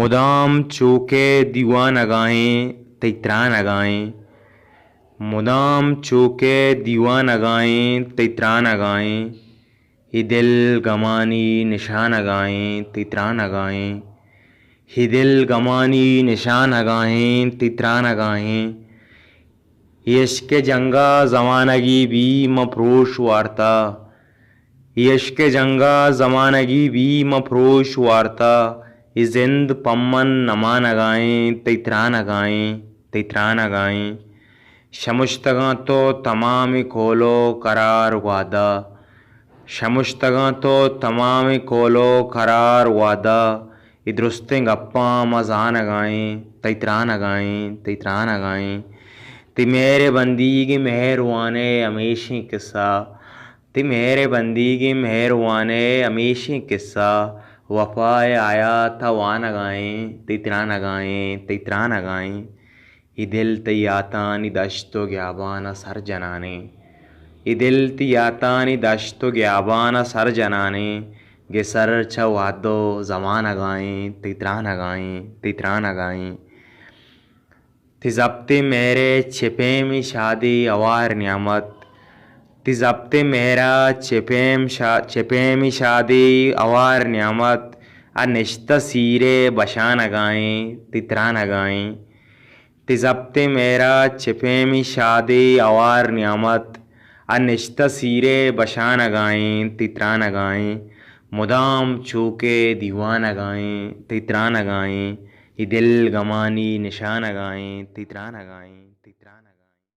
मुदाम चूके दीवान गाएं तैतरान गाएं, मुदाम चूके दीवान गाएं तैतरान गाएं, ही दिल गमानी निशान गाएं तैतरान गाएं, ही दिल गमानी निशान गाएं तैतरान गाएं, इश्क जंगा ज़मानगी भी मफरोश वार्ता, इश्क जंगा ज़मानगी भी मफरोश वार्ता, जिंद पम्मन नमान गाएं तैतरान गाएं तैतरान गाएं, शमुश्तगा तो तमाम खोलो करार वादा, शमुश्तगा तो तमाम खोलो करार वादा, दुरुस्तें गप्पा मजान गाएं तैतरान गाएं तैतरान गाएं, ति मेरे बंदीगी मेहरवाने हमेशी किस्सा, ति मेरे बंदीगी मेहरवाने हमेशी किस्सा, वफाए आया था वान गाएं तैतरान गाएं तैतरान गाएं, ये दिल तयातानी दश्तो ग्याबाना सर जनाने, ये दिल तयातानी दश्तो ग्याबाना सर जनाने, गे सर छवादो जमान गाएं तैतरान गाएं तैतरान गाएं, ति ज़ब्ते मेरे छिपे में शादी अवार नियामत, ति ज़ब्ते मेरा छिपे में शादी अवार नियामत, अनिश्ता सीरे बशान गाएं तैतरान गाएं, ति ज़ब्ते मेरा छिपे में शादी अवार नियामत, अनिश्ता सीरे बशान गाएं तैतरान गाएं, मुदाम चूके दीवान गाएं तैतरान गाएं, ये दिल गमानी निशान गाएं तैतरान गाएं तैतरान गाएं।